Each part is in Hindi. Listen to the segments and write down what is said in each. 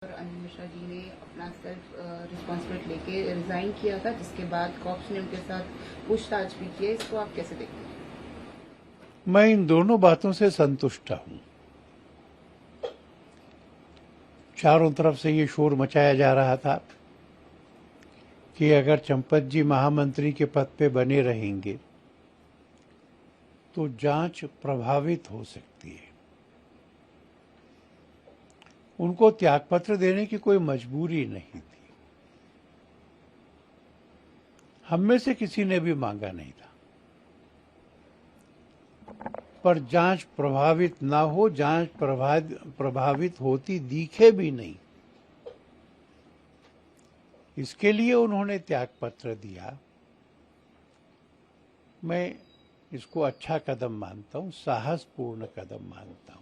अनिल मिश्रा जी ने अपना सेल्फ रिस्पॉन्सिबिलिटी लेके रिजाइन किया था, जिसके बाद कॉप्स ने उनके साथ पूछताछ भी की है। इसको आप कैसे देखते हैं? मैं इन दोनों बातों से संतुष्ट हूं। चारों तरफ से ये शोर मचाया जा रहा था कि अगर चंपत जी महामंत्री के पद पे बने रहेंगे तो जांच प्रभावित हो सकती है। उनको त्यागपत्र देने की कोई मजबूरी नहीं थी। हम में से किसी ने भी मांगा नहीं था, पर जांच प्रभावित ना हो, जांच प्रभावित होती दिखे भी नहीं, इसके लिए उन्होंने त्यागपत्र दिया। मैं इसको अच्छा कदम मानता हूं, साहसपूर्ण कदम मानता हूं।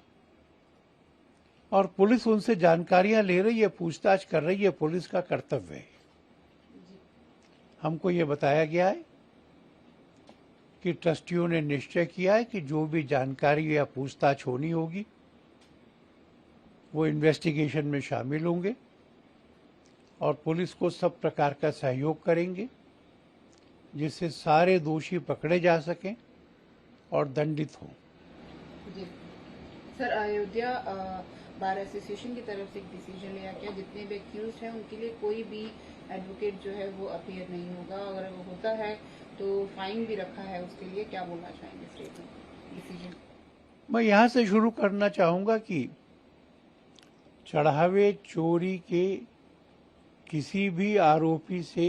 और पुलिस उनसे जानकारियां ले रही है, पूछताछ कर रही है, पुलिस का कर्तव्य है। हमको ये बताया गया है कि ट्रस्टियों ने निश्चय किया है कि जो भी जानकारी या पूछताछ होनी होगी वो इन्वेस्टिगेशन में शामिल होंगे और पुलिस को सब प्रकार का सहयोग करेंगे, जिससे सारे दोषी पकड़े जा सकें और दंडित हों। जी सर, अयोध्या बार एसोसिएशन की तरफ से एक डिसीजन लिया गया, जितने भी एक्यूज हैं उनके लिए कोई भी एडवोकेट जो है वो अपीयर नहीं होगा। अगर वो होता है तो फाइन भी रखा है उसके लिए। क्या बोलना चाहेंगे स्टेटमेंट डिसीजन? मैं यहाँ से शुरू करना चाहूँगा कि चढ़ावे चोरी के किसी भी आरोपी से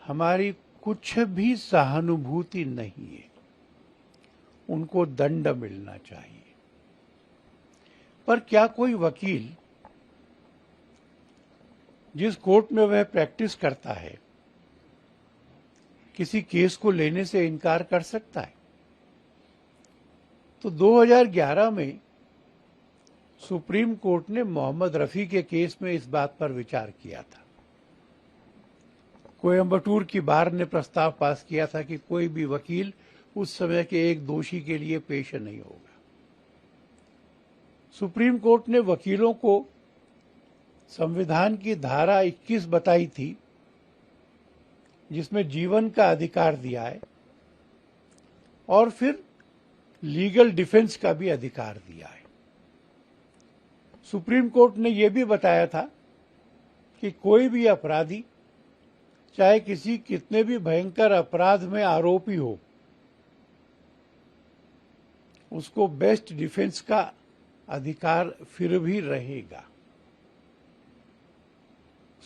हमारी कुछ भी सहानुभूति नहीं है। उनको दंड मिलना चाहिए। पर क्या कोई वकील जिस कोर्ट में वह प्रैक्टिस करता है किसी केस को लेने से इनकार कर सकता है? तो 2011 में सुप्रीम कोर्ट ने मोहम्मद रफी के केस में इस बात पर विचार किया था। कोयम्बटूर की बार ने प्रस्ताव पास किया था कि कोई भी वकील उस समय के एक दोषी के लिए पेश नहीं होगा। सुप्रीम कोर्ट ने वकीलों को संविधान की धारा 21 बताई थी, जिसमें जीवन का अधिकार दिया है, और फिर लीगल डिफेंस का भी अधिकार दिया है। सुप्रीम कोर्ट ने यह भी बताया था कि कोई भी अपराधी चाहे किसी कितने भी भयंकर अपराध में आरोपी हो, उसको बेस्ट डिफेंस का अधिकार फिर भी रहेगा।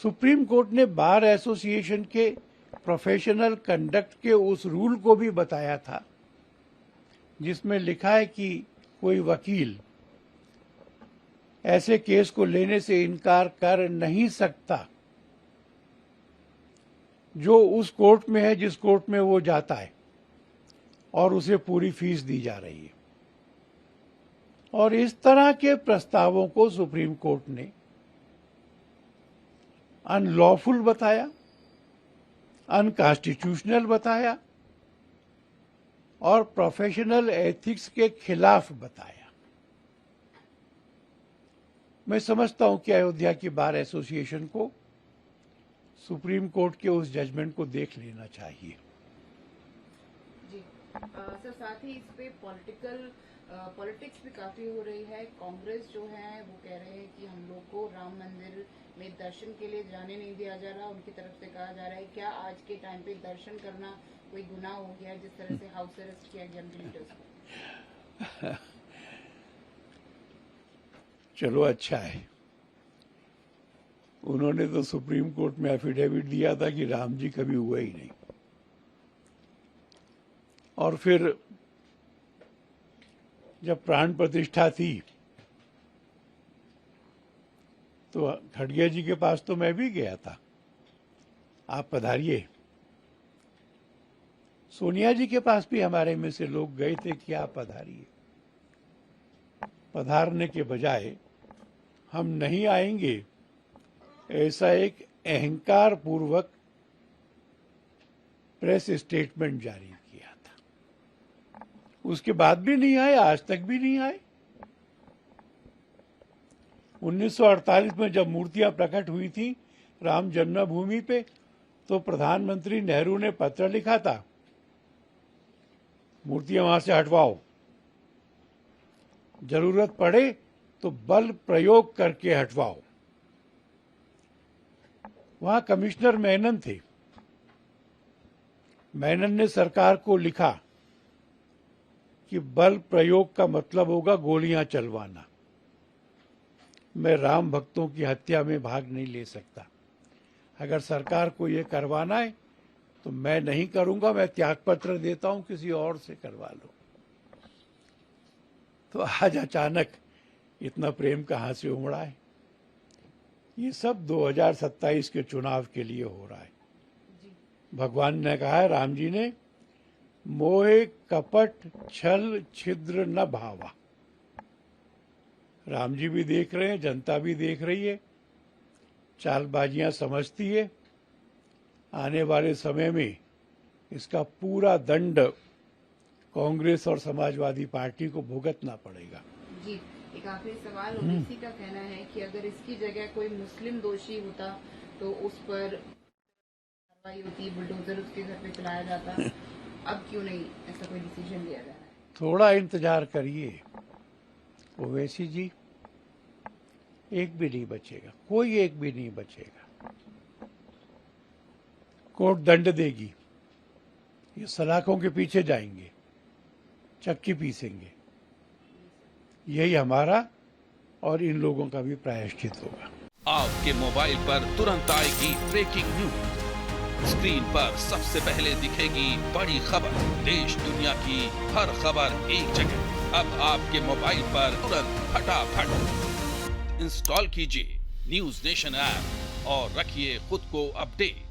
सुप्रीम कोर्ट ने बार एसोसिएशन के प्रोफेशनल कंडक्ट के उस रूल को भी बताया था, जिसमें लिखा है कि कोई वकील ऐसे केस को लेने से इनकार कर नहीं सकता जो उस कोर्ट में है जिस कोर्ट में वो जाता है और उसे पूरी फीस दी जा रही है। और इस तरह के प्रस्तावों को सुप्रीम कोर्ट ने अनलॉफुल बताया, अनकॉन्स्टिट्यूशनल बताया और प्रोफेशनल एथिक्स के खिलाफ बताया। मैं समझता हूं कि अयोध्या की बार एसोसिएशन को सुप्रीम कोर्ट के उस जजमेंट को देख लेना चाहिए। जी सर, साथ ही इस पे पॉलिटिक्स भी काफी हो रही है। कांग्रेस जो है वो कह रहे हैं कि हम लोग को राम मंदिर में दर्शन के लिए जाने नहीं दिया जा रहा। उनकी तरफ से कहा जा रहा है क्या आज के टाइम पे दर्शन करना कोई गुनाह हो गया, जिस तरह से हाउस अरेस्ट किया गया लीडर्स को? चलो अच्छा है, उन्होंने तो सुप्रीम कोर्ट में एफिडेविट दिया था कि राम जी कभी हुए ही नहीं, और फिर जब प्राण प्रतिष्ठा थी तो खड़गे जी के पास तो मैं भी गया था, आप पधारिए। सोनिया जी के पास भी हमारे में से लोग गए थे कि आप पधारिए। पधारने के बजाय हम नहीं आएंगे ऐसा एक अहंकार पूर्वक प्रेस स्टेटमेंट जारी किया था। उसके बाद भी नहीं आए, आज तक भी नहीं आए। 1948 में जब मूर्तियां प्रकट हुई थी राम जन्मभूमि पे, तो प्रधानमंत्री नेहरू ने पत्र लिखा था, मूर्तियां वहां से हटवाओ, जरूरत पड़े तो बल प्रयोग करके हटवाओ। वहां कमिश्नर मेनन थे। मेनन ने सरकार को लिखा कि बल प्रयोग का मतलब होगा गोलियां चलवाना। मैं राम भक्तों की हत्या में भाग नहीं ले सकता। अगर सरकार को ये करवाना है तो मैं नहीं करूंगा, मैं त्यागपत्र देता हूं, किसी और से करवा लो। तो आज अचानक इतना प्रेम कहां से उमड़ा है? ये सब 2027 के चुनाव के लिए हो रहा है। भगवान ने कहा है, राम जी ने, मोहे कपट छल छिद्र न भावा। राम जी भी देख रहे हैं, जनता भी देख रही है, चालबाजियां समझती है। आने वाले समय में इसका पूरा दंड कांग्रेस और समाजवादी पार्टी को भुगतना पड़ेगा। जी, एक आखिरी सवाल ओवैसी का कहना है कि अगर इसकी जगह कोई मुस्लिम दोषी होता तो उस पर कार्रवाई होती, बुलडोजर उसके घर पे चलाया जाता। अब क्यों नहीं ऐसा कोई डिसीजन लिया जा रहा है? थोड़ा इंतजार करिए ओवैसी जी, एक भी नहीं बचेगा, कोई एक भी नहीं बचेगा। कोर्ट दंड देगी, ये सलाखों के पीछे जाएंगे, चक्की पीसेंगे। यही हमारा और इन लोगों का भी प्रायश्चित होगा। आपके मोबाइल पर तुरंत आएगी ब्रेकिंग न्यूज, स्क्रीन पर सबसे पहले दिखेगी बड़ी खबर, देश दुनिया की हर खबर एक जगह। अब आपके मोबाइल पर तुरंत फटाफट इंस्टॉल कीजिए न्यूज नेशन ऐप और रखिए खुद को अपडेट।